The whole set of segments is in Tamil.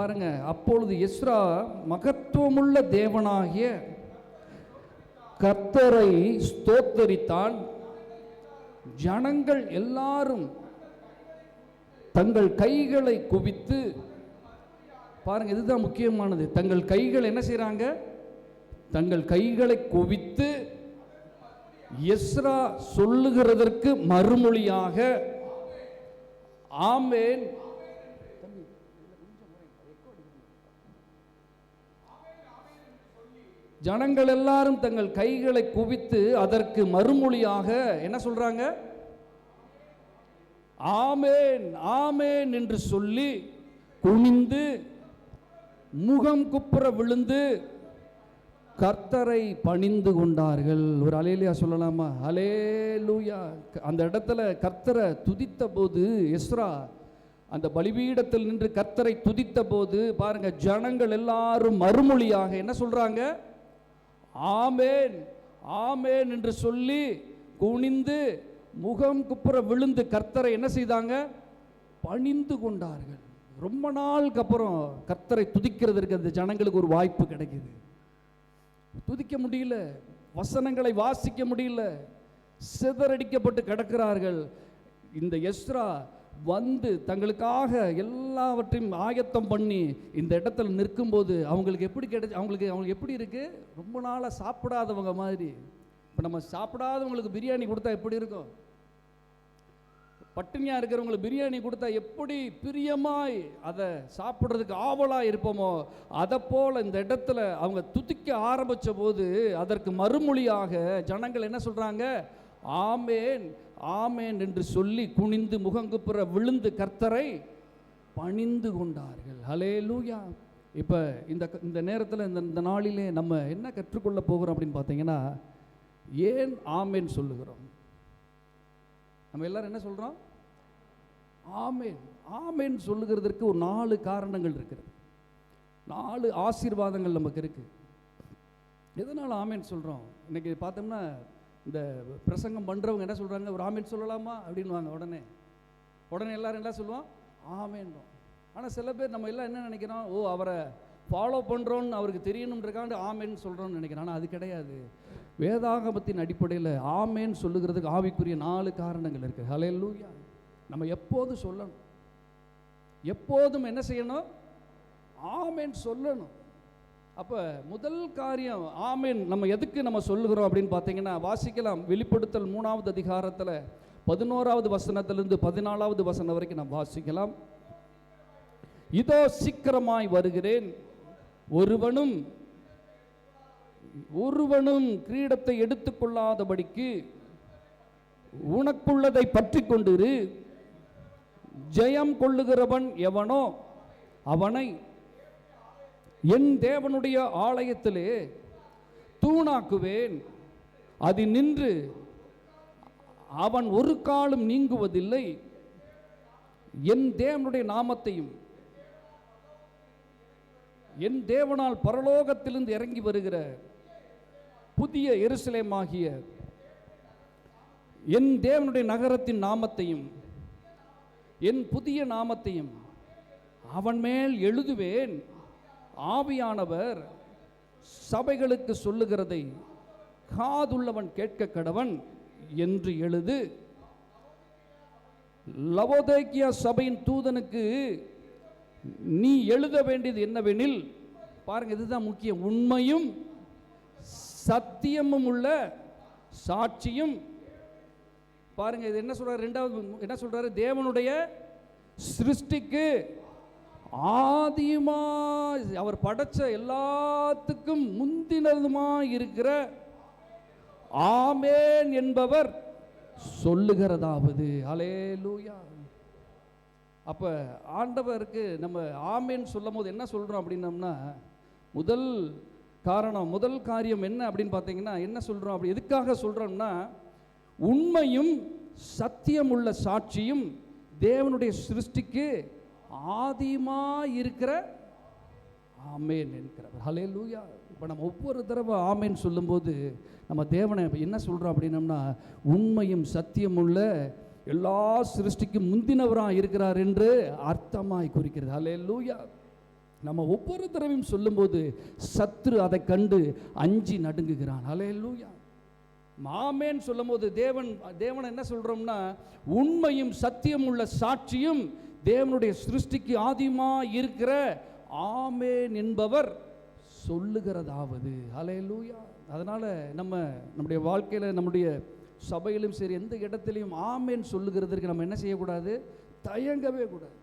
பாருங்க, அப்பொழுது எஸ்ரா மகத்துவமுள்ள தேவனாகிய கர்த்தரை ஸ்தோத்தரித்தான். ஜனங்கள் எல்லாரும் தங்கள் கைகளை குவித்து, பாருங்க இதுதான் முக்கியமானது, தங்கள் கைகள் என்ன செய்றாங்க? தங்கள் கைகளை குவித்து எஸ்ரா சொல்லுகிறதற்கு மறுமொழியாக ஆமென். ஜனங்கள் எல்லாரும் தங்கள் கைகளை குவித்து அதற்கு மறுமொழியாக என்ன சொல்றாங்க? ஆமென் ஆமென் என்று சொல்லி குனிந்து முகம் குப்புற விழுந்து கர்த்தரை பணிந்து கொண்டார்கள். ஒரு அல்லேலூயா சொல்லலாமா? அல்லேலூயா. அந்த இடத்துல கர்த்தரை துதித்த போது, எஸ்ரா அந்த பலிபீடத்தில் நின்று கர்த்தரை துதித்த போது பாருங்க, ஜனங்கள் எல்லாரும் மறுமொழியாக என்ன சொல்றாங்க? ஆமென் ஆமென் என்று சொல்லி குனிந்து முகம் குப்புற விழுந்து கர்த்தரை என்ன செய்தாங்க? பணிந்து கொண்டார்கள். ரொம்ப நாளுக்கு அப்புறம் கர்த்தரை துதிக்கிறதுக்கு அந்த ஜனங்களுக்கு ஒரு வாய்ப்பு கிடைக்குது. துதிக்க முடியல, வசனங்களை வாசிக்க முடியல, சிதறடிக்கப்பட்டு கிடக்கிறார்கள். இந்த எஸ்ரா வந்து தங்களுக்காக எல்லாவற்றையும் ஆயத்தம் பண்ணி இந்த இடத்துல நிற்கும்போது அவங்களுக்கு எப்படி கிடைச்சி, அவங்களுக்கு எப்படி இருக்கு? ரொம்ப நாளாக சாப்பிடாதவங்க மாதிரி. இப்போ நம்ம சாப்பிடாதவங்களுக்கு பிரியாணி கொடுத்தா எப்படி இருக்கும்? பட்டினியாக இருக்கிறவங்களுக்கு பிரியாணி கொடுத்தா எப்படி பிரியமாய் அதை சாப்பிட்றதுக்கு ஆவலாக இருப்போமோ, அதை போல் இந்த இடத்துல அவங்க துதிக்க ஆரம்பித்த போது அதற்கு மறுமொழியாக ஜனங்கள் என்ன சொல்கிறாங்க? ஆமென் ஆமென் என்று சொல்லி குனிந்து முகங்குப்புற விழுந்து கர்த்தரை பணிந்து கொண்டார்கள். ஹல்லேலூயா. இப்போ இந்த நேரத்தில் இந்த நாளிலே நம்ம என்ன கற்றுக்கொள்ள போகிறோம் அப்படின்னு பார்த்தீங்கன்னா, ஏன் ஆமென் சொல்லுகிறோம்? நம்ம எல்லாரும் என்ன சொல்கிறோம்? ஆமென் ஆமென் சொல்லுகிறதற்கு ஒரு 4 காரணங்கள் இருக்கிறது. 4 ஆசீர்வாதங்கள் நமக்கு இருக்குது. எதனால் ஆமென் சொல்கிறோம்? இன்றைக்கி பார்த்தோம்னா இந்த பிரசங்கம் பண்ணுறவங்க என்ன சொல்கிறாங்க? ஒரு ஆமென் சொல்லலாமா அப்படின்வாங்க. உடனே எல்லாரும் என்ன சொல்லுவோம்? ஆமென்றோம். ஆனால் சில பேர் நம்ம எல்லாம் என்ன நினைக்கிறோம்? ஓ, அவரை ஃபாலோ பண்ணுறோன்னு அவருக்கு தெரியணுன்றக்காண்டு ஆமென் சொல்கிறோன்னு நினைக்கிறோம். ஆனால் அது கிடையாது. வேதாகமத்தின் அடிப்படையில் ஆமென் சொல்லுகிறதுக்கு ஆவிக்குரிய 4 காரணங்கள் இருக்குது. ஹல்லேலூயா. நம்ம எப்போதும் சொல்லணும், எப்போதும் என்ன செய்யணும்? ஆமென் சொல்லணும். அப்போ முதல் காரியம் ஆமென் நம்ம எதுக்கு நம்ம சொல்லுகிறோம் அப்படின்னு பார்த்தீங்கன்னா, வாசிக்கலாம். வெளிப்படுத்தல் 3வது அதிகாரத்தில் 11வது வசனத்திலிருந்து 14வது வசனம் வரைக்கும் நம்ம வாசிக்கலாம். இதோ சீக்கிரமாய் வருகிறேன், ஒருவனும் கிரீடத்தை எடுத்துக்கொள்ளாதபடிக்கு உனக்குள்ளதை பற்றி கொண்டிரு. ஜெயம் கொள்ளுகிறவன் எவனோ அவனை என் தேவனுடைய ஆலயத்திலே தூணாக்குவேன், அது நின்று அவன் ஒரு காலும் நீங்குவதில்லை. என் தேவனுடைய நாமத்தையும் என் தேவனால் பரலோகத்திலிருந்து இறங்கி வருகிற புதிய எருசலேமாகிய என் தேவனுடைய நகரத்தின் நாமத்தையும் என் புதிய நாமத்தையும் அவன் மேல் எழுதுவேன். ஆவியானவர் சபைகளுக்கு சொல்லுகிறதை காதுள்ளவன் கேட்க கடவன் என்று எழுது. லவோதேக்கியா சபையின் தூதனுக்கு நீ எழுத வேண்டியது என்னவெனில், பாருங்க இதுதான் முக்கியம், உண்மையும் சத்தியமும் உள்ள சாட்சியும். பாருங்க இது என்ன சொல்றாரு? ரெண்டாவது என்ன சொல்றாரு? தேவனுடைய சிருஷ்டிக்கு ஆதியுமா அவர் படைச்ச எல்லாத்துக்கும் முந்தினதுமா இருக்கிற ஆமென் என்பவர் சொல்லுகிறதாவது. ஹல்லேலூயா. அப்போ ஆண்டவருக்கு நம்ம ஆமென் சொல்லும் போது என்ன சொல்கிறோம் அப்படின்னம்னா, முதல் காரியம் என்ன அப்படின்னு பார்த்தீங்கன்னா, என்ன சொல்கிறோம் அப்படி எதுக்காக சொல்கிறோம்னா, உண்மையும் சத்தியம் உள்ள சாட்சியும் தேவனுடைய சிருஷ்டிக்கு ஆதிமா இருக்கிற ஆமென் என்கிறவர். ஹல்லேலூயா. இப்போ நம்ம ஒவ்வொரு தடவை ஆமென் சொல்லும்போது நம்ம தேவனை என்ன சொல்கிறோம் அப்படின்னம்னா, உண்மையும் சத்தியம் உள்ள எல்லா சிருஷ்டிக்கும் முந்தினவராக இருக்கிறார் என்று அர்த்தமாய் குறிக்கிறது. ஹல்லேலூயா. நம்ம ஒவ்வொரு தடவையும் சொல்லும்போது சத்துரு அதை கண்டு அஞ்சி நடுங்குகிறான். ஹல்லேலூயா. ஆமென் சொல்லும் போது தேவன் என்ன சொல்றோம்னா, உண்மையும் சத்தியம் உள்ள சாட்சியும் தேவனுடைய சிருஷ்டிக்கு ஆதிமா இருக்கிற ஆமென் என்பவர் சொல்லுகிறதாவது. ஹல்லேலூயா. அதனால நம்முடைய வாழ்க்கையில, நம்முடைய சபையிலும் சரி, எந்த இடத்திலையும் ஆமென் சொல்லுகிறதுக்கு நம்ம என்ன செய்யக்கூடாது? தயங்கவே கூடாது.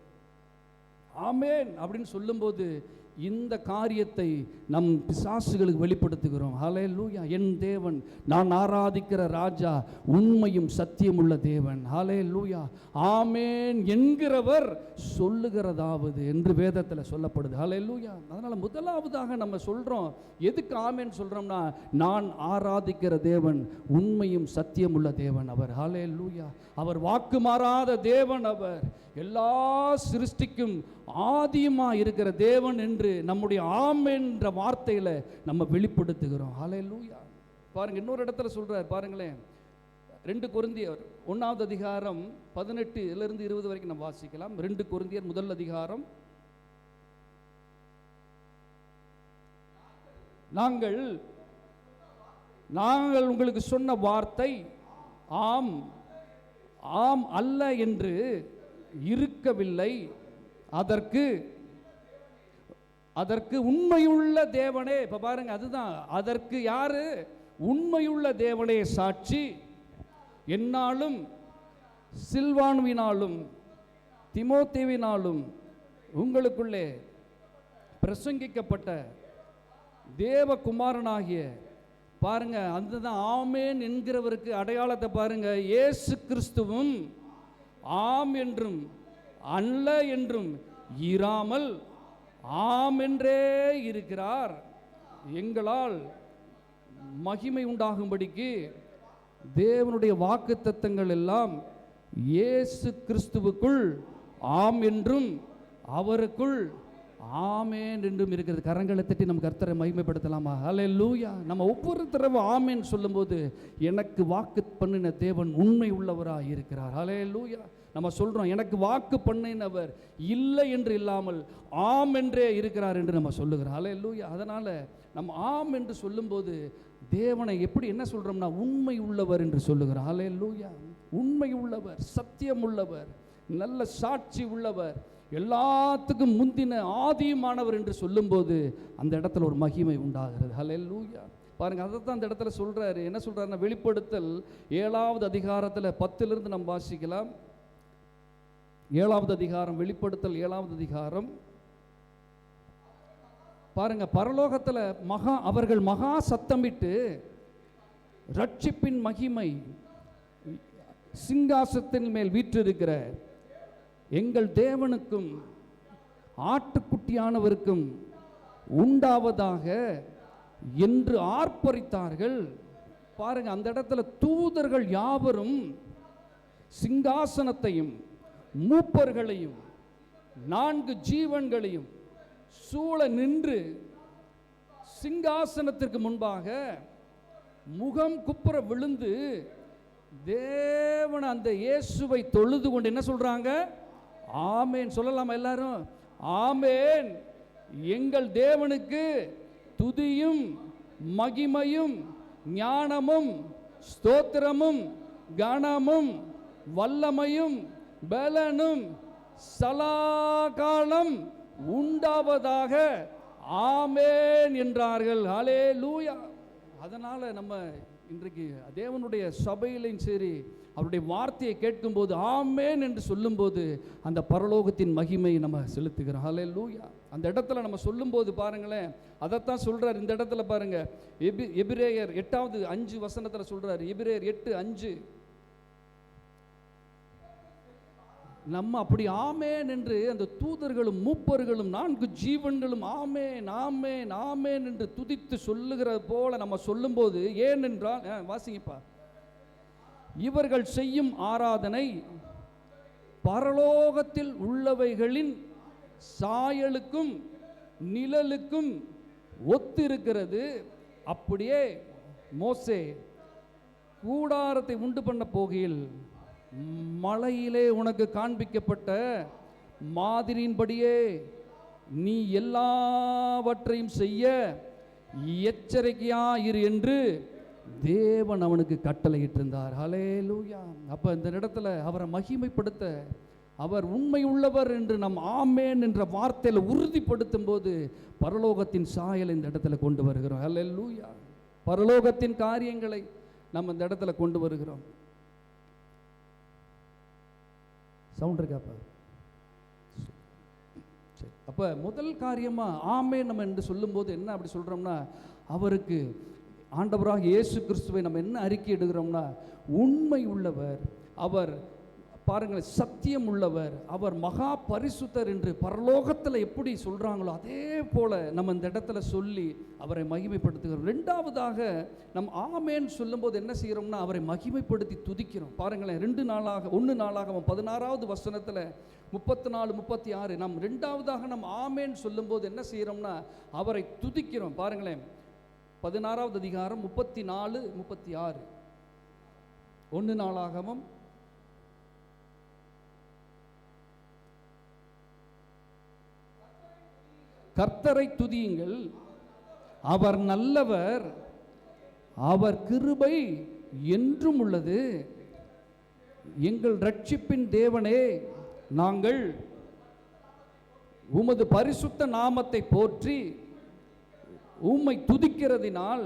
ஆமென் அப்படின்னு சொல்லும்போது இந்த காரியத்தை நம் பிசாசுகளுக்கு வெளிப்படுத்துகிறோம். ஹல்லேலூயா. என் தேவன், நான் ஆராதிக்கிற ராஜா உண்மையும் சத்தியம் உள்ள தேவன். ஹல்லேலூயா. ஆமென் என்கிறவர் சொல்லுகிறதாவது என்று வேதத்தில் சொல்லப்படுது. ஹல்லேலூயா. அதனால முதலாவதாக நம்ம சொல்றோம், எதுக்கு ஆமென் சொல்றோம்னா, நான் ஆராதிக்கிற தேவன் உண்மையும் சத்தியம் உள்ள தேவன் அவர். ஹல்லேலூயா. அவர் வாக்கு மாறாத தேவன். அவர் எல்லா சிருஷ்டிக்கும் ஆதியமா இருக்கிற தேவன் என்று நம்முடைய ஆமென் என்ற வார்த்தையில நம்ம வெளிப்படுத்துகிறோம். ஹல்லேலூயா. பாருங்க, இன்னொரு இடத்துல சொல்றார் பாருங்களேன். 2 கொரிந்தியர் 1வது அதிகாரம் 18 20 வரைக்கும் நம்ம வாசிக்கலாம். 2 கொரிந்தியர் 1 அதிகாரம். நாங்கள் உங்களுக்கு சொன்ன வார்த்தை ஆம் ஆம் அல்ல என்று இருக்கவில்லை. அதற்கு உண்மையுள்ள தேவனே, இப்ப பாருங்க, அதுதான் அதற்கு யாரு? உண்மையுள்ள தேவனே சாட்சி. என்னாலும் சில்வானுவினாலும் தீமோத்தேயுவினாலும் உங்களுக்குள்ளே பிரசங்கிக்கப்பட்ட தேவகுமாரனாகிய, பாருங்க, அதுதான் ஆமென் என்கிறவருக்கு அடையாளத்தை பாருங்க. இயேசு கிறிஸ்துவும் ஆம் என்றும் அல்ல என்றும் இராமல் ஆம் என்றே இருக்கிறார். எங்களால் மகிமை உண்டாகும்படிக்கு தேவனுடைய வாக்குத்தத்தங்கள் எல்லாம் இயேசு கிறிஸ்துவுக்குள் ஆம் என்றும் அவருக்குள் ஆமென் என்றும் இருக்கிறது. கரங்களை தட்டி நம்ம கர்த்தரை மகிமைப்படுத்தலாமா? ஹல்லேலூயா. நம்ம ஒவ்வொரு தடவை ஆமென் சொல்லும்போது எனக்கு வாக்கு பண்ணின தேவன் உண்மை உள்ளவராக இருக்கிறார். ஹல்லேலூயா. நம்ம சொல்றோம், எனக்கு வாக்கு பண்ணினவர் இல்லை என்று இல்லாமல் ஆம் என்றே இருக்கிறார் என்று நம்ம சொல்லுகிறோம். ஹல்லேலூயா. அதனால நம்ம ஆம் என்று சொல்லும்போது தேவனை எப்படி என்ன சொல்றோம்னா, உண்மை உள்ளவர் என்று சொல்லுகிறோம். ஹல்லேலூயா. உண்மை உள்ளவர், சத்தியம் உள்ளவர், நல்ல சாட்சி உள்ளவர், எல்லாத்துக்கும் முந்தின ஆதியமானவர் என்று சொல்லும்போது அந்த இடத்துல ஒரு மகிமை உண்டாகிறது. ஹல்லேலூயா. பாருங்க, அதை தான் அந்த இடத்துல சொல்றாரு. என்ன சொல்றாருன்னா, வெளிப்படுத்தல் 7வது அதிகாரத்தில் 10 நம்ம வாசிக்கலாம். 7வது அதிகாரம், வெளிப்படுத்தல் 7வது அதிகாரம். பாருங்க, பரலோகத்தில் அவர்கள் மகா சத்தமிட்டு ரட்சிப்பின் மகிமை சிங்காசனத்தின் மேல் வீற்றிருக்கிற எங்கள் தேவனுக்கும் ஆட்டுக்குட்டியானவருக்கும் உண்டாவதாக என்று ஆர்ப்பரித்தார்கள். பாருங்க, அந்த இடத்துல தூதர்கள் யாவரும் சிங்காசனத்தையும் மூப்பர்களையும் 4 ஜீவன்களையும் சூழ நின்று சிங்காசனத்திற்கு முன்பாக முகம் குப்புற விழுந்து தேவன் அந்த இயேசுவை தொழுது கொண்டு என்ன சொல்றாங்க? ஆமென். சொல்லலாமா எல்லாரும்? ஆமென். எங்கள் தேவனுக்கு துதியும் மகிமையும் ஞானமும் ஸ்தோத்திரமும் கனமும் வல்லமையும் பலனும் சலாகாலம் உண்டாவதாக ஆமென் என்றார்கள். ஹல்லேலூயா. அதனால நம்ம இன்றைக்கு தேவனுடைய சபையிலும் சரி, அவருடைய வார்த்தையை கேட்கும்போது ஆமென் என்று சொல்லும்போது அந்த பரலோகத்தின் மகிமை நம்ம செலுத்துகிறோம். ஹல்லேலூயா. அந்த இடத்துல நம்ம சொல்லும்போது பாருங்களேன், அதைத்தான் சொல்றார் இந்த இடத்துல பாருங்க. எபிரேயர் 8வது 5 வசனத்தில் சொல்றார். எபிரேயர் 8:5. நம்ம அப்படி ஆமென் என்று அந்த தூதர்களும் மூப்பர்களும் 4 ஜீவன்களும் ஆமென் ஆமென் ஆமென் என்று துதித்து சொல்லுகிற போல நம்ம சொல்லும்போது, ஏனென்றால் வாசிங்கப்பா, இவர்கள் செய்யும் ஆராதனை பரலோகத்தில் உள்ளவைகளின் சாயலுக்கும் நிழலுக்கும் ஒத்திருக்கிறது. அப்படியே மோசே கூடாரத்தை உண்டு பண்ண போகையில் மலையிலே உனக்கு காண்பிக்கப்பட்ட மாதிரியின்படியே நீ எல்லாவற்றையும் செய்ய எச்சரிக்கையாயிரு என்று தேவன் அவனுக்கு கட்டளையிட்டிருந்தார். ஹல்லேலூயா. அப்போ இந்த இடத்துல அவரை மகிமைப்படுத்த, அவர் உண்மை உள்ளவர் என்று நம் ஆமேன் என்ற வார்த்தையில் உறுதிப்படுத்தும் போது பரலோகத்தின் சாயல் இந்த இடத்துல கொண்டு வருகிறோம். ஹல்லேலூயா. பரலோகத்தின் காரியங்களை நம்ம இந்த இடத்துல கொண்டு வருகிறோம். சவுண்ட் இருக்காப்பா? சரி. அப்போ முதல் காரியமாக ஆமேன் நம்ம என்று சொல்லும்போது என்ன அப்படி சொல்கிறோம்னா, அவருக்கு ஆண்டவராக இயேசு கிறிஸ்துவை நம்ம என்ன அறிக்கை எடுக்கிறோம்னா, உண்மை உள்ளவர், அவர் பாருங்கள் சத்தியம் உள்ளவர், அவர் மகா பரிசுத்தர் என்று பரலோகத்தில் எப்படி சொல்கிறாங்களோ அதே போல் நம்ம இந்த இடத்துல சொல்லி அவரை மகிமைப்படுத்துகிறோம். ரெண்டாவதாக நம் ஆமேன் சொல்லும்போது என்ன செய்கிறோம்னா, அவரை மகிமைப்படுத்தி துதிக்கிறோம். பாருங்களேன், 1 நாளாகமம் 16வது வசனத்தில் 34, 36 நாம் ரெண்டாவதாக நம் ஆமேன் சொல்லும்போது என்ன செய்கிறோம்னா, அவரை துதிக்கிறோம். பாருங்களேன், 16வது அதிகாரம் 34, 36. 1 நாளாகமம் கர்த்தரை துதியுங்கள், அவர் நல்லவர், அவர் கிருபை என்றும் உள்ளது. எங்கள் இரட்சிப்பின் தேவனே, நாங்கள் உமது பரிசுத்த நாமத்தை போற்றி உம்மை துதிக்கிறதினால்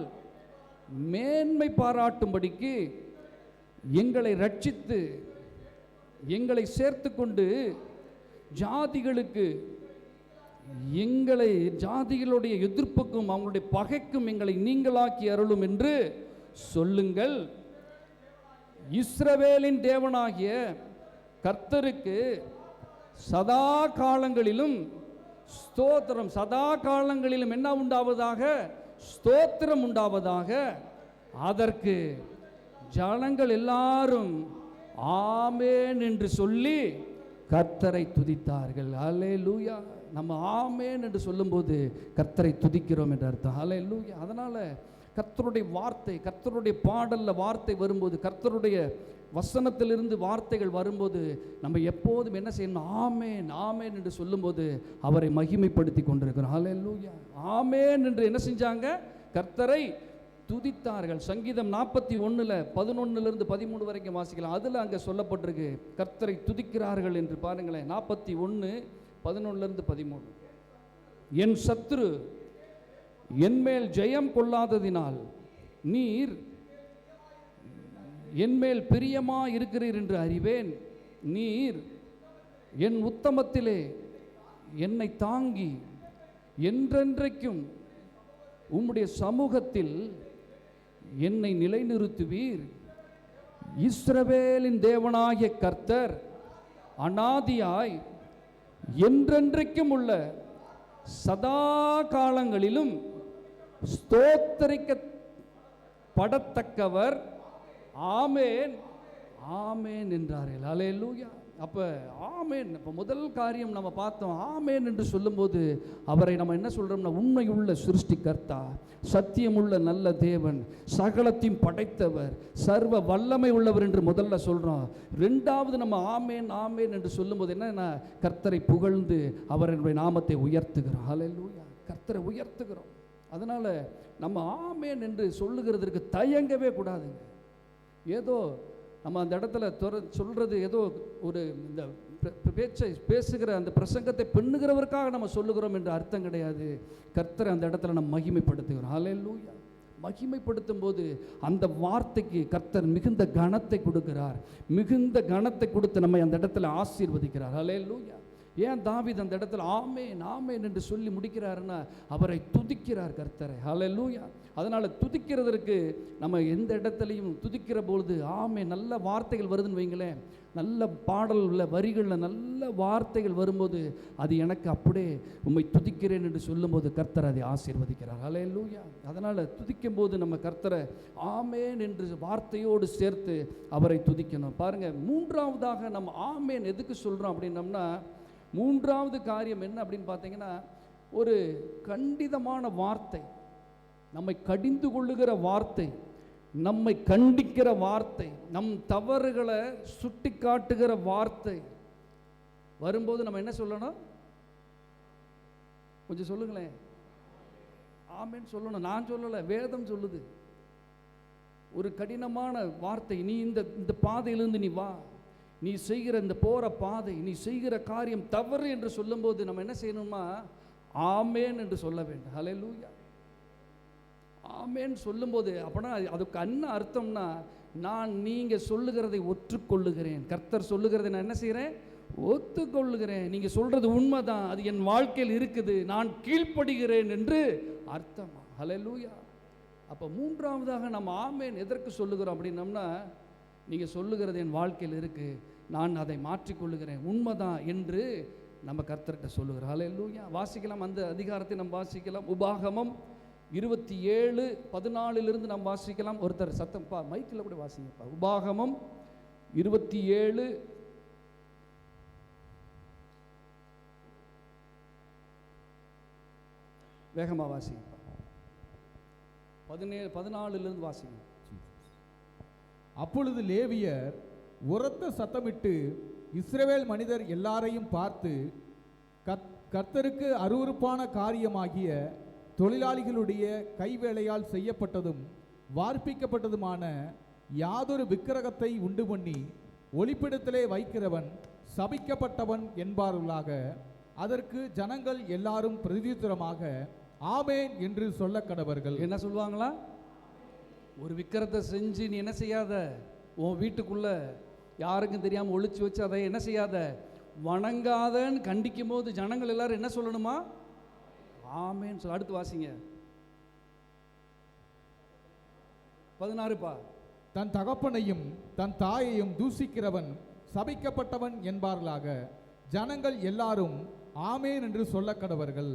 மேன்மை பாராட்டும்படிக்கு எங்களை ரட்சித்து எங்களை சேர்த்து கொண்டு ஜாதிகளுக்கு, எங்களை ஜாதிகளுடைய எதிர்ப்புக்கும் அவங்களுடைய பகைக்கும் எங்களை நீங்களாக்கி அருளும் என்று சொல்லுங்கள். இஸ்ரவேலின் தேவனாகிய கர்த்தருக்கு சதா காலங்களிலும் ஸ்தோத்திரம், சதா காலங்களிலும் என்ன உண்டாவதாக? ஸ்தோத்திரம் உண்டாவதாக. அதற்கு ஜனங்கள் எல்லாரும் ஆமேன் என்று சொல்லி கர்த்தரை துதித்தார்கள். ஹல்லேலூயா. நம்ம ஆமேன் என்று சொல்லும்போது கர்த்தரை துதிக்கிறோம் என்ற அர்த்தம். ஹல்லேலூயா. அதனால் கர்த்தருடைய வார்த்தை, கர்த்தருடைய பாடலில் வார்த்தை வரும்போது, கர்த்தருடைய வசனத்திலிருந்து வார்த்தைகள் வரும்போது நம்ம எப்போதும் என்ன செய்யணும்? ஆமேன் ஆமேன் என்று சொல்லும்போது அவரை மகிமைப்படுத்தி கொண்டிருக்கிறோம். ஹல்லேலூயா. ஆமேன் என்று என்ன செஞ்சாங்க? கர்த்தரை துதித்தார்கள். சங்கீதம் 41 11 13 வரைக்கும் வாசிக்கலாம். அதில் அங்கே சொல்லப்பட்டிருக்கு கர்த்தரை துதிக்கிறார்கள் என்று. பாருங்களேன், 41 11 13. என் சத்துரு என்மேல் ஜெயம் கொள்ளாததினால் நீர் என்மேல் பிரியமா இருக்கிறீர் என்று அறிவேன். நீர் என் உத்தமத்திலே என்னை தாங்கி என்றென்றைக்கும் உம்முடைய சமூகத்தில் என்னை நிலைநிறுத்துவீர். இஸ்ரவேலின் தேவனாகிய கர்த்தர் அநாதியாய் என்றென்றைக்கும் உள்ள சதா காலங்களிலும் ஸ்தோத்தரிக்கப்படத்தக்கவர். ஆமேன் ஆமேன் என்றார்கள். ஹல்லேலூயா. அப்போ ஆமேன். இப்போ முதல் காரியம் நம்ம பார்த்தோம், ஆமேன் என்று சொல்லும்போது அவரை நம்ம என்ன சொல்கிறோம்னா, உண்மையுள்ள சிருஷ்டிகர்த்தா, சத்தியமுள்ள நல்ல தேவன், சகலத்தையும் படைத்தவர், சர்வ வல்லமை உள்ளவர் என்று முதல்ல சொல்கிறோம். ரெண்டாவது நம்ம ஆமேன் ஆமேன் என்று சொல்லும்போது என்னன்னா, கர்த்தரை புகழ்ந்து அவருடைய நாமத்தை உயர்த்துகிறோம். ஹல்லேலூயா. கர்த்தரை உயர்த்துகிறோம். அதனால் நம்ம ஆமேன் என்று சொல்லுகிறதற்கு தயங்கவே கூடாதுங்க. ஏதோ நம்ம அந்த இடத்துல சொல்கிறது ஏதோ ஒரு இந்த பேச்சை பேசுகிற அந்த பிரசங்கத்தை பண்ணுகிறவருக்காக நம்ம சொல்லுகிறோம் என்று அர்த்தம் கிடையாது. கர்த்தரை அந்த இடத்துல நம்ம மகிமைப்படுத்துகிறோம். ஹல்லேலூயா. மகிமைப்படுத்தும் போது அந்த வார்த்தைக்கு கர்த்தர் மிகுந்த கனத்தை கொடுக்கிறார். மிகுந்த கனத்தை கொடுத்து நம்மை அந்த இடத்துல ஆசீர்வதிக்கிறார். ஹல்லேலூயா. ஏன் தாவீது அந்த இடத்துல ஆமேன் ஆமேன் என்று சொல்லி முடிக்கிறாருன்னா, அவரை துதிக்கிறார் கர்த்தரை. ஹல்லேலூயா. அதனால் துதிக்கிறதற்கு நம்ம எந்த இடத்துலையும் துதிக்கிற பொழுது ஆமேன் நல்ல வார்த்தைகள் வருதுன்னு வைங்களேன், நல்ல பாடல் உள்ள வரிகளில் நல்ல வார்த்தைகள் வரும்போது அது எனக்கு அப்படியே உம்மை துதிக்கிறேன் என்று சொல்லும்போது கர்த்தர் அதை ஆசீர்வதிக்கிறார். ஹல்லேலூயா. அதனால் துதிக்கும் போது நம்ம கர்த்தரை ஆமேன் என்று வார்த்தையோடு சேர்த்து அவரை துதிக்கணும். பாருங்கள், மூன்றாவதாக நம்ம ஆமேன் எதுக்கு சொல்கிறோம் அப்படின்னம்னா, மூன்றாவது காரியம் என்ன அப்படின்னு பார்த்தீங்கன்னா, ஒரு கண்டிதமான வார்த்தை, நம்மை கடிந்து கொள்ளுகிற வார்த்தை, நம்மை கண்டிக்கிற வார்த்தை, நம் தவறுகளை சுட்டி காட்டுகிற வார்த்தை வரும்போது நம்ம என்ன சொல்லணும்? கொஞ்சம் சொல்லுங்களேன். ஆமென் சொல்லணும். நான் சொல்லலை, வேதம் சொல்லுது. ஒரு கடினமான வார்த்தை, நீ இந்த பாதையிலிருந்து நீ வா, நீ செய்கிற இந்த போகிற பாதை, நீ செய்கிற காரியம் தவறு என்று சொல்லும்போது நம்ம என்ன செய்யணுமா? ஆமேன் என்று சொல்ல வேண்டும். ஹல்லேலூயா. ஆமேன் சொல்லும்போது அப்படின்னா அதுக்கு என்ன அர்த்தம்னா, நான் நீங்கள் சொல்லுகிறதை ஒற்றுக்கொள்ளுகிறேன். கர்த்தர் சொல்லுகிறதை நான் என்ன செய்கிறேன்? ஒத்துக்கொள்ளுகிறேன். நீங்கள் சொல்கிறது உண்மைதான், அது என் வாழ்க்கையில் இருக்குது, நான் கீழ்ப்படுகிறேன் என்று அர்த்தமா? ஹல்லேலூயா. அப்போ மூன்றாவதாக நம்ம ஆமேன் எதற்கு சொல்லுகிறோம் அப்படின்னம்னா, நீங்கள் சொல்லுகிறது என் வாழ்க்கையில் இருக்குது, நான் அதை மாற்றிக்கொள்ளுகிறேன், உண்மைதான் என்று நம்ம கர்த்தர்கிட்ட சொல்லுகிறோம். ஹல்லேலூயா. வாசிக்கலாம், அந்த அதிகாரத்தை நம்ம வாசிக்கலாம். உபாகமம் 27:14 நம்ம வாசிக்கலாம். ஒருத்தர் சத்தம்ப்பா மைக்கில் கூட வாசிங்கப்பா. உபாகமம் 27 வேகமாக வாசிங்கப்பா. 14 வாசிங்க. அப்பொழுது லேவியர் உரத்த சத்தமிட்டு இஸ்ரவேல் மனிதர் எல்லாரையும் பார்த்து, கர்த்தருக்கு அருவருப்பான காரியமாகிய தொழிலாளிகளுடைய கைவேலையால் செய்யப்பட்டதும் வார்ப்பிக்கப்பட்டதுமான யாதொரு விக்கிரகத்தை உண்டு பண்ணி ஒளிப்பிடத்திலே வைக்கிறவன் சபிக்கப்பட்டவன் என்பார்களாக. அதற்கு ஜனங்கள் எல்லாரும் பிரதியுத்தரமாக ஆமென் என்று சொல்ல கடவர்கள். என்ன சொல்லுவாங்களா? ஒரு விக்கிரத்தை செஞ்சு நீ என்ன செய்யாத, உன் வீட்டுக்குள்ள யாருக்கும் தெரியாமல் ஒளிச்சு வச்சு அதை என்ன செய்யாத, வணங்காதன்னு கண்டிக்கும் போது ஜனங்கள் எல்லாரும் என்ன சொல்லணுமா? ஆமென் சொல்ல. அடுத்து வாசிங்க 16. தன் தகப்பனையும் தன் தாயையும் தூசிக்கிறவன் சபிக்கப்பட்டவன் என்பார்களாக. ஜனங்கள் எல்லாரும் ஆமென் என்று சொல்ல கடவர்கள்.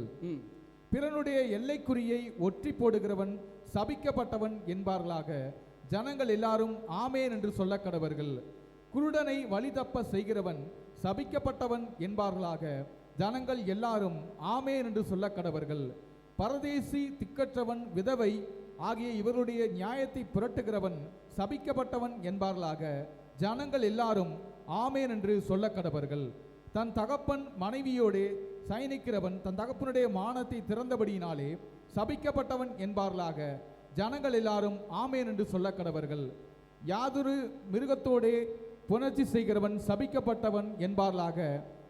பிறனுடைய எல்லைக்குறியை ஒற்றி போடுகிறவன் சபிக்கப்பட்டவன் என்பார்களாக. ஜனங்கள் எல்லாரும் ஆமென் என்று சொல்ல கடவர்கள். குருடனை வழி தப்ப செய்கிறவன் சபிக்கப்பட்டவன் என்பார்களாக. ஜனங்கள் எல்லாரும் ஆமென் என்று சொல்ல கடவர்கள். பரதேசி, திக்கற்றவன், விதவை ஆகிய இவருடைய நியாயத்தை புரட்டுகிறவன் சபிக்கப்பட்டவன் என்பார்களாக. ஜனங்கள் எல்லாரும் ஆமென் என்று சொல்ல கடவர்கள். தன் தகப்பன் மனைவியோடே சயனிக்கிறவன் தன் தகப்பனுடைய மானத்தை திறந்தபடியினாலே சபிக்கப்பட்டவன் என்பார்களாக. ஜனங்கள் எல்லாரும் ஆமென் என்று சொல்ல கடவர்கள். யாதொரு மிருகத்தோடே புணர்ச்சி செய்கிறவன் சபிக்கப்பட்டவன் என்பார்களாக.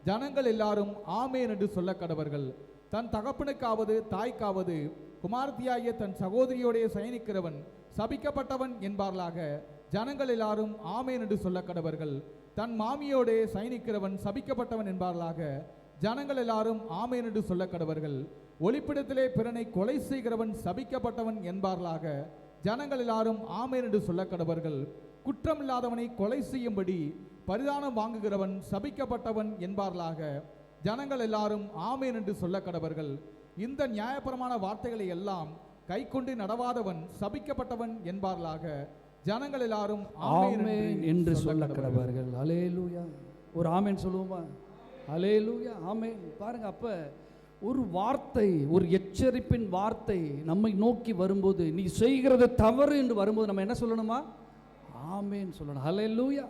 ஜனங்கள் எல்லாரும் ஆமென் என்று சொல்ல கடவர்கள். தன் தகப்பனுக்காவது தாய்க்காவது குமாரத்தியாகிய தன் சகோதரியோடைய சயனிக்கிறவன் சபிக்கப்பட்டவன் என்பார்களாக. ஜனங்கள் எல்லாரும் ஆமென் என்று சொல்ல கடவர்கள். தன் மாமியோடே சயனிக்கிறவன் சபிக்கப்பட்டவன் என்பார்களாக. ஜனங்கள் எல்லாரும் ஆமென் என்று சொல்ல கடவர்கள். ஒளிப்பிடத்திலே பிறனை கொலை செய்கிறவன் சபிக்கப்பட்டவன் என்பார்களாக. ஜனங்கள் எல்லாரும் ஆமென் என்று சொல்ல கடவர்கள். குற்றமில்லாதவனை கொலை செய்யும்படி பரிதானம் வாங்குகிறவன் சபிக்கப்பட்டவன் என்பார்களாக. ஜனங்கள் எல்லாரும் ஆமென் என்று சொல்ல கடவர்கள். இந்த நியாயபரமான வார்த்தைகளை எல்லாம் கை கொண்டு நடவாதவன் சபிக்கப்பட்டவன் என்பார்களாக. ஜனங்கள் எல்லாரும் ஆமென் என்று சொல்ல கடவர்கள். ஹல்லேலூயா. ஒரு ஆமென் சொல்லுவோமா? ஹல்லேலூயா. ஆமென். பாருங்க, அப்ப ஒரு வார்த்தை, ஒரு எச்சரிப்பின் வார்த்தை நம்மை நோக்கி வரும்போது, நீ செய்கிறது தவறு என்று வரும்போது நம்ம என்ன சொல்லணுமா? ஆமென் சொல்லணும். ஹல்லேலூயா.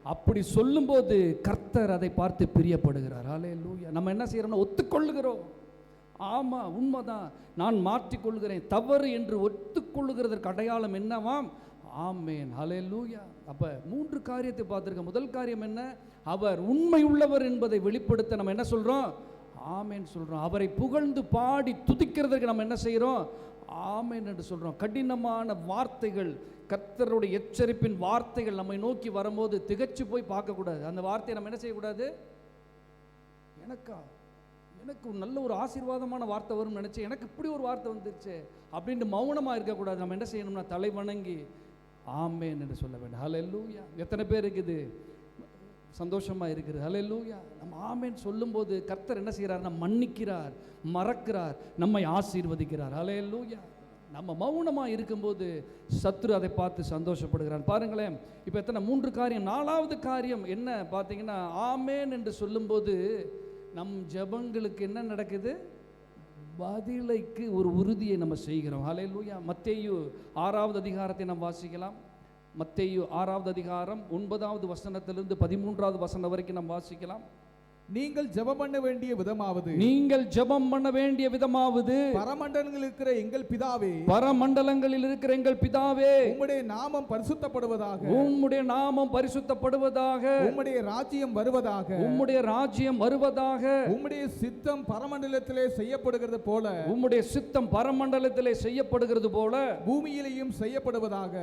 அப்படி சொல்லும்போது கர்த்தர் அதை பார்த்து பிரியப்படுகிறார். ஹல்லேலூயா. நம்ம என்ன செய்யறோம்னா ஒத்துக்கொள்ளுகிறோம். ஆமாம், உண்மைதான், நான் மாற்றிக்கொள்கிறேன், தவறு என்று ஒத்துக்கொள்ளுகிறதற்கு அடையாளம் என்னவாம்? ஆமென். ஹல்லேலூயா. அப்போ 3 காரியத்தை பார்த்துருக்கோம். முதல் காரியம் என்ன? அவர் உண்மை உள்ளவர் என்பதை வெளிப்படுத்த நம்ம என்ன சொல்கிறோம்? ஆமென் சொல்கிறோம். அவரை புகழ்ந்து பாடி துதிக்கிறதுக்கு நம்ம என்ன செய்கிறோம்? ஆமென் என்று சொல்கிறோம். கடினமான வார்த்தைகள், கர்த்தருடைய எச்சரிப்பின் வார்த்தைகள் நம்மை நோக்கி வரும்போது திகச்சு போய் பார்க்கக்கூடாது. அந்த வார்த்தையை நம்ம என்ன செய்யக்கூடாது? எனக்கு நல்ல ஒரு ஆசீர்வாதமான வார்த்தை வரும்னு நினச்சி எனக்கு இப்படி ஒரு வார்த்தை வந்துருச்சு அப்படின்ட்டு மௌனமாக இருக்கக்கூடாது. நம்ம என்ன செய்யணும்னா தலை வணங்கி ஆமென் என்று சொல்ல வேண்டும். ஹல்லேலூயா. எத்தனை பேர் இருக்குது சந்தோஷமாக இருக்குது? ஹல்லேலூயா. நம்ம ஆமென் சொல்லும்போது கர்த்தர் என்ன செய்கிறார்? மன்னிக்கிறார், மறக்கிறார், நம்மை ஆசீர்வதிக்கிறார். ஹல்லேலூயா. நம்ம மௌனமாக இருக்கும்போது சத்துரு அதை பார்த்து சந்தோஷப்படுகிறான். பாருங்களேன், இப்போ எத்தனை 3 காரியம். 4வது காரியம் என்ன பார்த்தீங்கன்னா, ஆமென் என்று சொல்லும்போது நம் ஜெபங்களுக்கு என்ன நடக்குது? பதிலைக்கு ஒரு உறுதியை நம்ம செய்கிறோம். ஹல்லேலூயா. மத்தேயு 6வது அதிகாரத்தை நாம் வாசிக்கலாம். மத்தேயு 6வது அதிகாரம் 9வது வசனத்திலிருந்து 13வது வசனம் வரைக்கும் நாம் வாசிக்கலாம். நீங்கள் ஜெபம் பண்ண வேண்டிய விதமாவது, நீங்கள் ஜெபம் பண்ண வேண்டிய விதமாவது, பரமண்டலங்களில் இருக்கிற எங்கள் பிதாவே, பரமண்டலங்களில் இருக்கிற எங்கள் பிதாவே, உம்முடைய நாமம் பரிசுத்தப்படுவதாக, உம்முடைய நாமம் பரிசுத்தப்படுவதாக, உம்முடைய ராஜ்யம் வருவதாக, உம்முடைய ராஜ்யம் வருவதாக, உம்முடைய சித்தம் பரமண்டலத்திலே செய்யப்படுகிறது போல, உம்முடைய சித்தம் பரமண்டலத்திலே செய்யப்படுகிறது போல பூமியிலேயும் செய்யப்படுவதாக.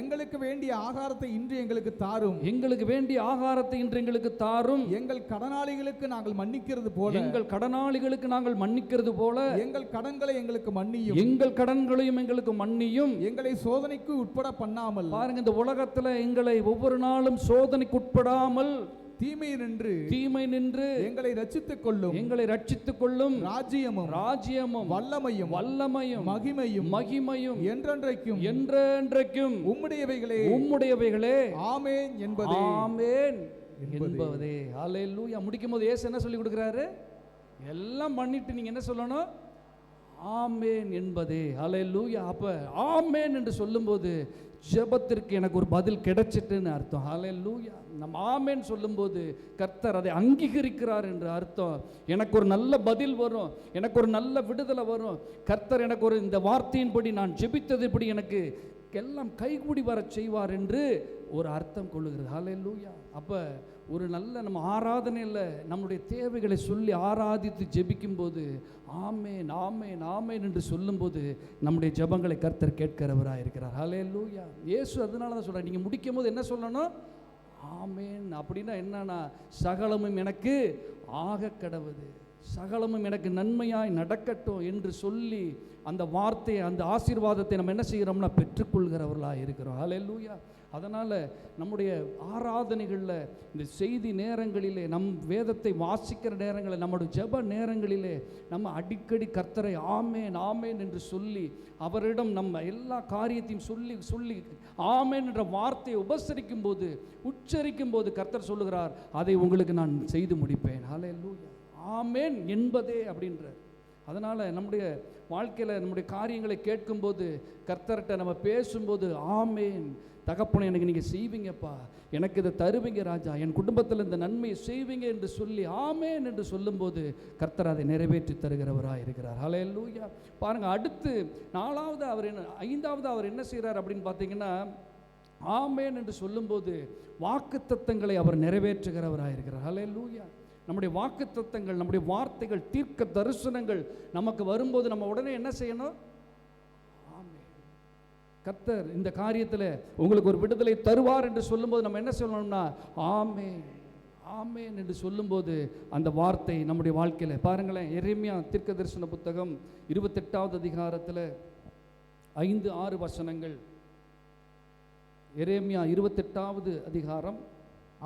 எங்களுக்கு வேண்டிய ஆகாரத்தை இன்று எங்களுக்கு தாரும், எங்களுக்கு வேண்டிய ஆகாரத்தை இன்று எங்களுக்கு தாரும். எங்கள் கடனாளிகளுக்கு நாங்கள் மன்னிக்கிறது போல, எங்கள் கடனாளிகளுக்கு நாங்கள் மன்னிக்கிறது போல எங்கள் கடன்களை எங்களுக்கு மன்னியும், எங்கள் கடன்களையும் எங்களுக்கு மன்னியும். எங்களை சோதனைக்கு உட்பட பண்ணாமல், பாருங்க, இந்த உலகத்துல எங்களை ஒவ்வொரு நாளும் சோதனைக்கு உட்படாமல் தீமை நின்று எங்களை ரட்சித்துக் கொள்ளும், எங்களை ரட்சித்துக் கொள்ளும். ராஜ்யமும் வல்லமையும் மகிமையும் என்றென்றைக்கும் உம்முடையவைகளே. ஆமென் என்பதே. ஆமென் என்பதே. ஹல்லேலூயா. முடிக்கும் போது இயேசு என்ன சொல்லி கொடுக்குறாரு? எல்லாம் பண்ணிட்டு நீங்க என்ன சொல்லணும்? ஆமென் என்பதே. ஹல்லேலூயா. அப்ப ஆமென் என்று சொல்லும்போது ஜெபத்திற்கு எனக்கு ஒரு பதில் கிடைச்சிட்டுன்னு அர்த்தம். ஹல்லேலூயா. நம்ம ஆமென் சொல்லும்போது கர்த்தர் அதை அங்கீகரிக்கிறார் என்று அர்த்தம். எனக்கு ஒரு நல்ல பதில் வரும், எனக்கு ஒரு நல்ல விடுதலை வரும். கர்த்தர் எனக்கு ஒரு இந்த வார்த்தையின்படி நான் ஜெபித்ததுபடி எனக்கு எல்லாம் கைகூடி வர செய்வார் என்று ஒரு அர்த்தம் கொள்ளுகிறது. ஹல்லேலூயா. அப்போ ஒரு நல்ல நம்ம ஆராதனையில் நம்முடைய தேவைகளை சொல்லி ஆராதித்து ஜெபிக்கும் போது ஆமென் ஆமென் ஆமென் என்று சொல்லும்போது நம்முடைய ஜெபங்களை கர்த்தர் கேட்கிறவராக இருக்கிறார். ஹல்லேலூயா. இயேசு அதனால தான் சொல்கிறார், நீங்கள் முடிக்கும் போது என்ன சொல்லணும்? ஆமென். அப்படின்னா என்னன்னா, சகலமும் எனக்கு ஆக கடவுது, சகலமும் எனக்கு நன்மையாய் நடக்கட்டும் என்று சொல்லி அந்த வார்த்தையை, அந்த ஆசீர்வாதத்தை நம்ம என்ன செய்கிறோம்னா பெற்றுக்கொள்கிறவர்களாக இருக்கிறோம். ஹல்லேலூயா. அதனால் நம்முடைய ஆராதனைகளில், இந்த செய்தி நேரங்களிலே, நம் வேதத்தை வாசிக்கிற நேரங்களில், நம்முடைய ஜெப நேரங்களிலே நம்ம அடிக்கடி கர்த்தரை ஆமென் ஆமென் என்று சொல்லி அவரிடம் நம்ம எல்லா காரியத்தையும் சொல்லி சொல்லி ஆமென் என்ற வார்த்தையை உபசரிக்கும் போது, உச்சரிக்கும் போது கர்த்தர் சொல்லுகிறார், அதை உங்களுக்கு நான் செய்து முடிப்பேன். ஹல்லேலூயா. ஆமென் என்பதே அப்படின்றார். அதனால் நம்முடைய வாழ்க்கையில் நம்முடைய காரியங்களை கேட்கும்போது, கர்த்தர்கிட்ட நம்ம பேசும்போது ஆமென் தகப்பனை எனக்கு நீங்கள் செய்வீங்கப்பா, எனக்கு இதை தருவீங்க ராஜா, என் குடும்பத்தில் இந்த நன்மையை செய்வீங்க என்று சொல்லி ஆமென் என்று சொல்லும்போது கர்த்தர் அதை நிறைவேற்றி தருகிறவராக இருக்கிறார். ஹல்லேலூயா. பாருங்கள், அடுத்து ஐந்தாவது அவர் என்ன செய்கிறார் அப்படின்னு பார்த்தீங்கன்னா, ஆமென் என்று சொல்லும்போது வாக்குத்தத்தங்களை அவர் நிறைவேற்றுகிறவராக இருக்கிறார். ஹல்லேலூயா. நம்முடைய வாக்குத்தத்தங்கள், நம்முடைய வார்த்தைகள், தீர்க்க தரிசனங்கள் நமக்கு வரும்போது நம்ம உடனே என்ன செய்யணும்? ஆமென். கர்த்தர் இந்த காரியத்தில் உங்களுக்கு ஒரு விடுதலை தருவார் என்று சொல்லும்போது நம்ம என்ன சொல்லணும்னா ஆமென் ஆமென் என்று சொல்லும்போது அந்த வார்த்தை நம்முடைய வாழ்க்கையில் பாருங்களேன். எரேமியா தீர்க்க தரிசன புத்தகம் 28வது அதிகாரத்தில் 5-6 வசனங்கள். எரேமியா 28வது அதிகாரம்.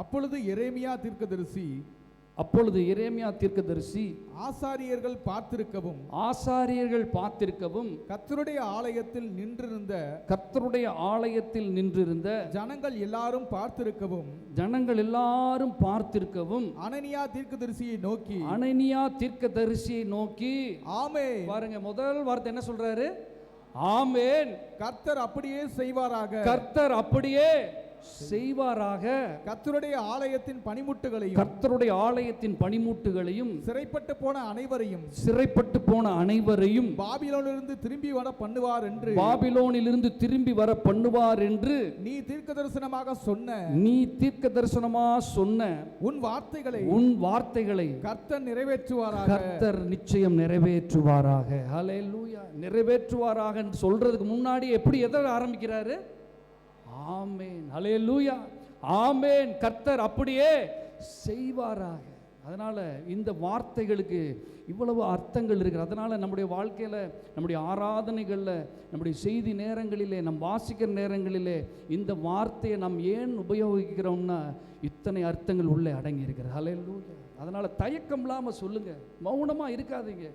அப்பொழுது எரேமியா தீர்க்கதரிசி ஆசாரியர்கள் பார்த்திருக்கவும் கர்த்தருடைய ஆலயத்தில் நின்றிருந்த ஜனங்கள் எல்லாரும் பார்த்திருக்கவும் அனனியா தீர்க்கதரிசியை நோக்கி ஆமென். பாருங்க, முதல் வார்த்தை என்ன சொல்றாரு? ஆமென். கர்த்தர் அப்படியே செய்வாராக. கர்த்தருடைய ஆலயத்தின் பணிமுட்டுகளையும் சிறைப்பட்டு போன அனைவரையும் பாபிலோனிலிருந்து திரும்பி வர பண்ணுவார் என்று நீ தீர்க்கதரிசனமாக சொன்ன உன் வார்த்தைகளை கர்த்தர் நிறைவேற்றுவாராக. கர்த்தர் நிச்சயம் நிறைவேற்றுவாராக. ஹல்லேலூயா. நிறைவேற்றுவாராக என்று சொல்றதுக்கு முன்னாடி எதை ஆரம்பிக்கிறாரு? ஆமென். ஹல்லேலூயா. ஆமென். கர்த்தர் அப்படியே செய்வாராக. அதனால் இந்த வார்த்தைகளுக்கு இவ்வளவு அர்த்தங்கள் இருக்குது. அதனால் நம்முடைய வாழ்க்கையில், நம்முடைய ஆராதனைகளில், நம்முடைய செய்தி நேரங்களிலே, நம் வாசிக்கிற நேரங்களிலே இந்த வார்த்தையை நாம் ஏன் உபயோகிக்கிறோம்னா இத்தனை அர்த்தங்கள் உள்ளே அடங்கி இருக்கிறது. ஹல்லேலூயா. அதனால் தயக்கம் இல்லாமல் சொல்லுங்கள், மௌனமாக இருக்காதீங்க.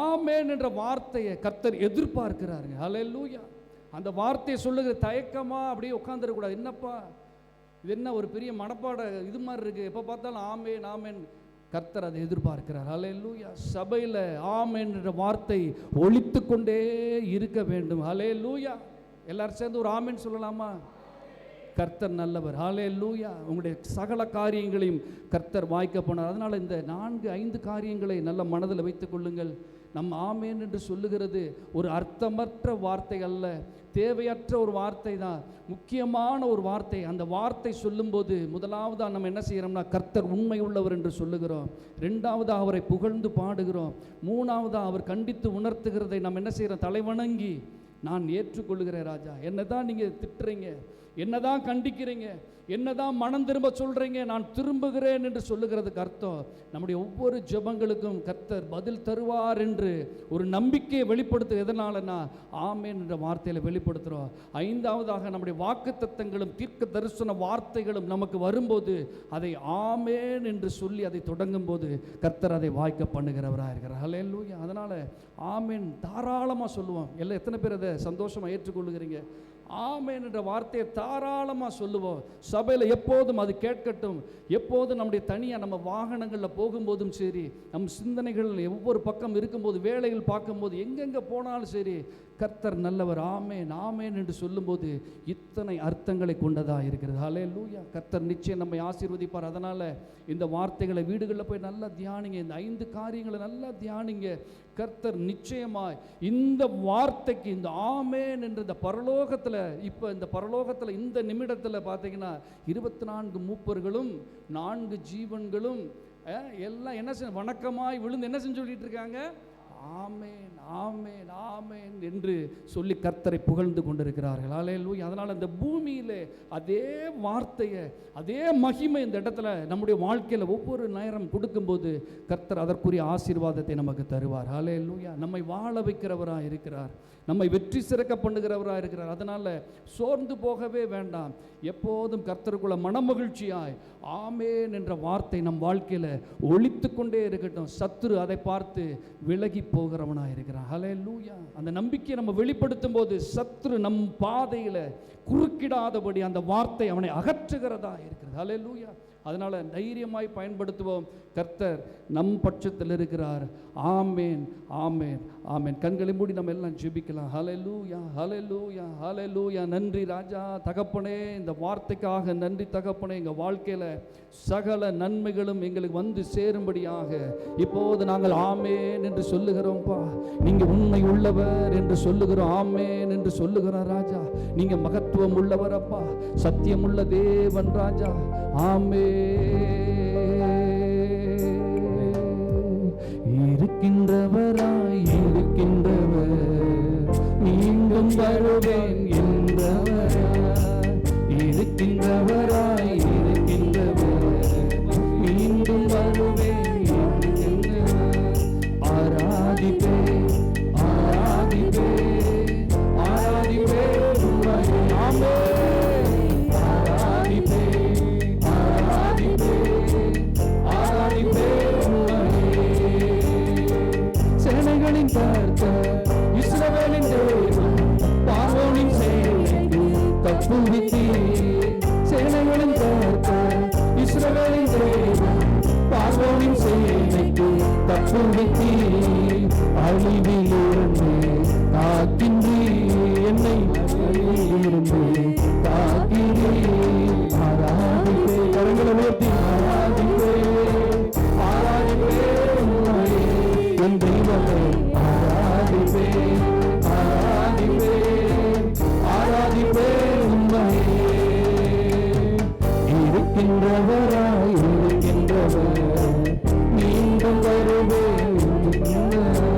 ஆமென் என்ற வார்த்தையை கர்த்தர் எதிர்பார்க்கிறாருங்க. ஹல்லேலூயா. அந்த வார்த்தையை சொல்லுகிற தயக்கமாக அப்படியே உட்காந்துடக்கூடாது. என்னப்பா இது, என்ன ஒரு பெரிய மனப்பாட இது மாதிரி இருக்குது, எப்போ பார்த்தாலும் ஆமென் ஆமென். கர்த்தர் அதை எதிர்பார்க்கிறார். ஹல்லேலூயா. சபையில் ஆமென் என்ற வார்த்தை ஒலித்து கொண்டே இருக்க வேண்டும். ஹல்லேலூயா. எல்லாரும் சேர்ந்து ஒரு ஆமென் சொல்லலாமா? கர்த்தர் நல்லவர். ஹல்லேலூயா. உங்களுடைய சகல காரியங்களையும் கர்த்தர் வாய்க்க போனார். அதனால் இந்த 4-5 காரியங்களை நல்ல மனதில் வைத்துக் கொள்ளுங்கள். நம் ஆமேன் என்று சொல்லுகிறது ஒரு அர்த்தமற்ற வார்த்தை அல்ல, தேவையற்ற ஒரு வார்த்தை தான், முக்கியமான ஒரு வார்த்தை. அந்த வார்த்தை சொல்லும்போது முதலாவதாக நம்ம என்ன செய்கிறோம்னா கர்த்தர் உண்மை உள்ளவர் என்று சொல்லுகிறோம், ரெண்டாவதாக அவரை புகழ்ந்து பாடுகிறோம், மூணாவதாக அவர் கண்டித்து உணர்த்துகிறதை நம்ம என்ன செய்கிறோம், தலைவணங்கி நான் ஏற்றுக்கொள்கிறேன் ராஜா. என்ன தான் நீங்கள் திட்டுறீங்க, என்ன தான் கண்டிக்கிறீங்க, என்ன தான் மனம் திரும்ப சொல்கிறீங்க, நான் திரும்புகிறேன் என்று சொல்லுகிறதுக்கு அர்த்தம் நம்முடைய ஒவ்வொரு ஜெபங்களுக்கும் கர்த்தர் பதில் தருவார் என்று ஒரு நம்பிக்கையை வெளிப்படுத்து. எதனாலனா ஆமேன் என்ற வார்த்தையில் வெளிப்படுத்துகிறோம். ஐந்தாவதாக நம்முடைய வாக்குத்தத்தங்களும் தீர்க்க தரிசன வார்த்தைகளும் நமக்கு வரும்போது அதை ஆமேன் என்று சொல்லி அதை தொடங்கும் போது கர்த்தர் அதை வாய்க்க பண்ணுகிறவராக இருக்கிறார். ஹல்லேலூயா. அதனால் ஆமேன் தாராளமாக சொல்லுவோம். எல்லாம் எத்தனை பேர் அதை சந்தோஷமாக ஏற்றுக்கொள்ளுகிறீங்க? ஆமேன் என்ற வார்த்தையை தாராளமாக சொல்லுவோம். சபையில் எப்போதும் அது கேட்கட்டும். எப்போதும் நம்முடைய தனியாக நம்ம வாகனங்களில் போகும்போதும் சரி, நம் சிந்தனைகள் ஒவ்வொரு பக்கம் இருக்கும்போது, வேலைகள் பார்க்கும்போது, எங்கெங்கே போனாலும் சரி, கர்த்தர் நல்லவர் ஆமேன் ஆமேன் என்று சொல்லும்போது இத்தனை அர்த்தங்களை கொண்டதாக இருக்கிறது. ஹல்லேலூயா. கர்த்தர் நிச்சயம் நம்மை ஆசீர்வதிப்பார். அதனால் இந்த வார்த்தைகளை வீடுகளில் போய் நல்லா தியானிங்க. இந்த 5 காரியங்களை நல்லா தியானிங்க. கர்த்தர் நிச்சயமாய் இந்த வார்த்தைக்கு, இந்த ஆமேன் என்ற இந்த பரலோகத்தில், இப்போ இந்த பரலோகத்தில் இந்த நிமிடத்தில் பார்த்தீங்கன்னா 24 மூப்பர்களும் 4 ஜீவன்களும் எல்லாம் என்ன செஞ்ச வணக்கமாய் விழுந்து என்ன செஞ்சு சொல்லிட்டு இருக்காங்க, ஆமேன் ஆமேன் ஆமேன் என்று சொல்லி கர்த்தரை புகழ்ந்து கொண்டிருக்கிறார்கள். ஹல்லேலூயா. அதனால் இந்த பூமியில் அதே வார்த்தையை, அதே மகிமை இந்த இடத்துல நம்முடைய வாழ்க்கையில் ஒவ்வொரு நேரம் கொடுக்கும்போது கர்த்தர் அதற்குரிய ஆசீர்வாதத்தை நமக்கு தருவார். ஹல்லேலூயா. நம்மை வாழ வைக்கிறவராக இருக்கிறார், நம்மை வெற்றி சிறக்க பண்ணுகிறவராக இருக்கிறார். அதனால் சோர்ந்து போகவே வேண்டாம். எப்போதும் கர்த்தருக்குள்ள மனமகிழ்ச்சியாய் ஆமேன் என்ற வார்த்தை நம் வாழ்க்கையில் ஒலித்து கொண்டே இருக்கட்டும். சத்துரு அதை பார்த்து விலகி போகிறவனாக இருக்கிறான். ஹல்லேலூயா. அந்த நம்பிக்கையை நம்ம வெளிப்படுத்தும் போது சத்துரு நம் பாதையில் குறுக்கிடாதபடி அந்த வார்த்தை அவனை அகற்றுகிறதா இருக்கிறது. ஹல்லேலூயா. அதனால் தைரியமாய் பயன்படுத்துவோம். கர்த்தர் நம் பட்சத்தில் இருக்கிறார். ஆமேன் ஆமேன் ஆமேன். கண்களை மூடி நம்ம எல்லாம் ஜெபிக்கலாம். ஹல்லேலூயா ஹல்லேலூயா ஹல்லேலூயா. நன்றி ராஜா. தகப்பனே, இந்த வார்த்தைக்காக நன்றி தகப்பனே. எங்கள் வாழ்க்கையில் சகல நன்மைகளும் எங்களுக்கு வந்து சேரும்படியாக இப்போது நாங்கள் ஆமேன் என்று சொல்லுகிறோம்ப்பா. நீங்கள் உண்மை உள்ளவர் என்று சொல்லுகிறோம், ஆமேன் என்று சொல்லுகிறோம் ராஜா. நீங்கள் மகத்துவம் உள்ளவர் அப்பா, சத்தியம் உள்ள தேவன் ராஜா. ஆமே இருக்கின்றவராய் இருக்கின்றவர், மீண்டும் வருவேன் என்றவராய் இருக்கின்றவராய் இருக்கின்றவர், மீண்டும் வருவேன் என்றவர். ஆராதிப்பே ஆராதிப்பே ஆராதிப்பே உம்மையே. ஆமென். ஆராதிப்பே ஆராதிப்பே ஆராதிப்பே உம்மையே. சேனைகளின் கர்த்தர் இஸ்ரவேலின் தேவன், பார்வோனின் சேனைக்கு தப்புவித்தீர். சேனைகளின் கர்த்தர் இஸ்ரவேலின் தேவன், பார்வோனின் சேனைக்கு தப்புவித்தீர். அழிவிலிருந்து காக்கின்றீர், என்னை அழிவிலிருந்து காக்கிறீர். ஆராதிப்பே, கரங்களை உயர்த்தி ஆராதிப்பே ஆராதிப்பே உம்மையே என் தெய்வமே. ஆராதிப்பே ஆராதிப்பே ஆராதிப்பே உம்மையே. இருக்கின்றவராய் இருக்கின்றவர், மீண்டும் வருவேன் என்றவர்.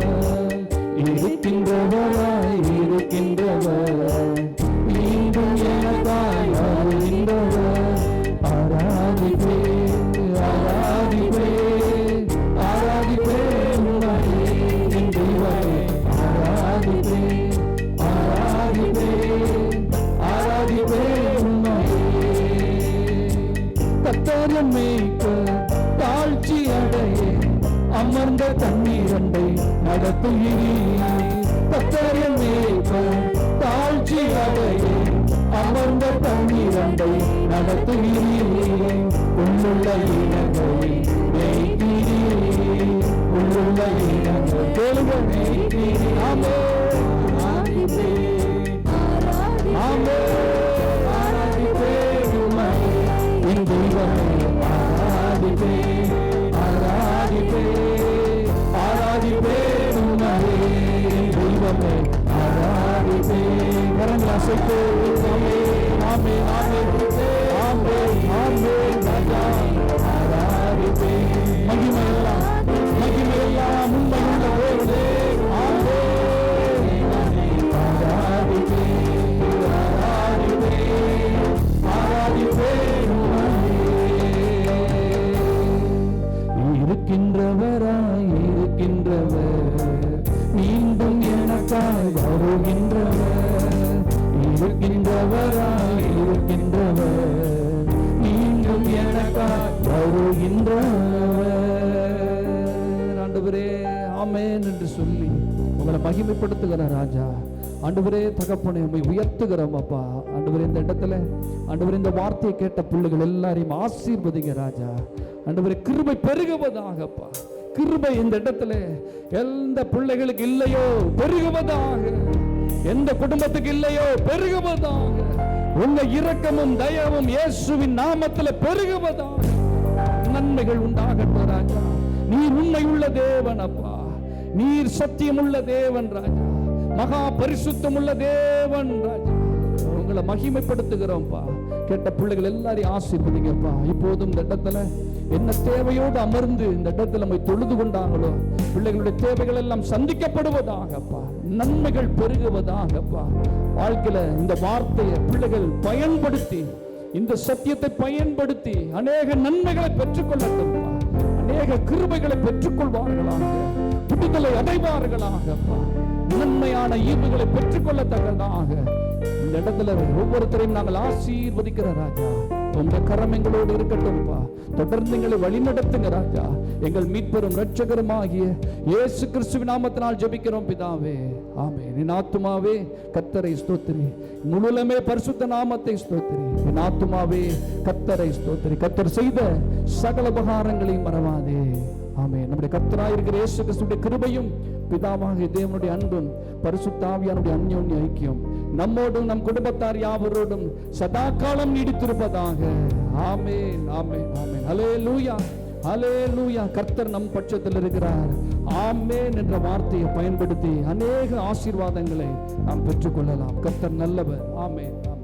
இருக்கின்றவராய் இருக்கின்றவர், மீண்டும் எனக்காய் வருகின்றவர். ஆராதிப்பே ஆராதிப்பே ஆராதிப்பே உம்மையே என் தெய்வமே. ஆராதிப்பே ஆராதிப்பே ஆராதிப்பே உம்மையே. கர்த்தர் என் மேய்ப்பர், தாழ்ச்சி அடைய அமர்ந்த தண்ணீரண்டை நடத்துகிறீர். கர்த்தர் என் மேய்ப்பர், தாழ்ச்சி அடைய அமர்ந்த தண்ணீரண்டை நடத்துகிறீர். உள்ளுள்ள இனங்களை மேய்க்கிறீர், உள்ளுள்ள இனங்கள் கேளுங்க மேய்க்கிறீர். ஆமென் ஆமென் ஆராதிப்பே தெய்வமே ஆராதிப்பே ஆராதிப்பே ஆராதிப்பே உம்மையே தெய்வமே ஆராதிப்பே கரங்களை அசைத்து ஆமே ஆமே ஆமே ஆமே ஆமே ராஜா ஆராதிப்பே மகிமையெல்லாம் உண்மை உள்ள தேவனே ஆமே ஆராதிப்பே ஆராதிப்பே ஆராதிப்பே இருக்கின்றவராய் இருக்கின்றவர் மீண்டும் எனக்காய் வருகின்றவர் இருக்கின்றவராய் இருக்கின்றவர் மீண்டும் எனக்காய் வருகின்றவர். ஆண்டவரே ஆமென் என்று சொல்லி உங்களை மகிமைப்படுத்துகிற ராஜா, ஆண்டவரே தகப்பனை உம்மை உயர்த்துகிறோம் அப்பா. ஆண்டவரே இந்த இடத்துல ஆண்டவரே இந்த வார்த்தையை கேட்ட பிள்ளைகள் எல்லாரையும் ஆசீர்வதிங்க ராஜா. ஆண்டவரே கிருபை பெருகுவதாகப்பா, கிருபை இந்த இடத்துல எந்த பிள்ளைகளுக்கு இல்லையோ பெருகுவதாக, எந்த குடும்பத்துக்கு இல்லையோ பெருகுவதாக. உங்க இரக்கமும் தயவும் இயேசுவின் நாமத்தில் பெருகுவதாக. நன்மைகள் உண்டாகட்டும் ராஜா. நீர் உண்மை உள்ள தேவன் அப்பா, நீர் சத்தியம் உள்ள தேவன் ராஜா, மகா பரிசுத்தம் உள்ள தேவன் ராஜா. உங்களை மகிமைப்படுத்துகிறோம்ப்பா. கேட்ட பிள்ளைகள் எல்லாரையும் ஆசீர்வதிங்கப்பா. இப்போதும் இந்த இடத்துல என்ன தேவையோடு அமர்ந்து இந்த இடத்துல நம்ம தொழுது கொண்டாங்களோ பிள்ளைகளுடைய தேவைகள் எல்லாம் சந்திக்கப்படுவதாகப்பா, நன்மைகள் பெருகுவதாகப்பா. வாழ்க்கையில இந்த வார்த்தையை பிள்ளைகள் பயன்படுத்தி, இந்த சத்தியத்தை பயன்படுத்தி அநேக நன்மைகளை பெற்றுக்கொள்ளட்டும்பா, அநேக கிருபைகளை பெற்றுக்கொள்வார்களாக, விடுதலை அடைவார்களாகப்பா, நன்மையான ஈவுகளை பெற்றுக்கொள்ளத்தக்கதாக இந்த இடத்துல ஒவ்வொருத்தரையும் நாங்கள் ஆசீர்வதிக்கிற ராஜா. உங்க கரம் எங்களோடு இருக்கட்டும்பா. தொடர்ந்து எங்களை வழிநடத்துங்க ராஜா. எங்கள் மீட்பெரும் இரட்சகருமாகிய இயேசு கிறிஸ்துவின் நாமத்தினால் ஜெபிக்கிறோம் பிதாவே, ஆமென். என் ஆத்துமாவே கர்த்தரை ஸ்தோத்திரி, முழுலமே பரிசுத்த நாமத்தை ஸ்தோத்திரி. என் ஆத்துமாவே கர்த்தரை ஸ்தோத்திரி, கர்த்தர் செய்த சகல உபகாரங்களையும் மறவாதே. ஆமென். நம்முடைய கர்த்தராய் இருக்கிற இயேசு கிறிஸ்துவின் கிருபையும் பிதாவாகிய தேவனுடைய அன்பும் பரிசுத்த ஆவியானுடைய அன்யோன்ய ஐக்கியம் நம்மோடும் நம் குடும்பத்தார் யாவரோடும் சதா காலம் நீடித்திருப்பதாக. ஆமென் ஆமென் ஆமென். ஹல்லேலூயா ஹல்லேலூயா. கர்த்தர் நம் பட்சத்தில் இருக்கிறார். ஆமென் என்ற வார்த்தையை பயன்படுத்தி அநேக ஆசீர்வாதங்களை நாம் பெற்றுக்கொள்ளலாம். கர்த்தர் நல்லவர். ஆமென் ஆமென்.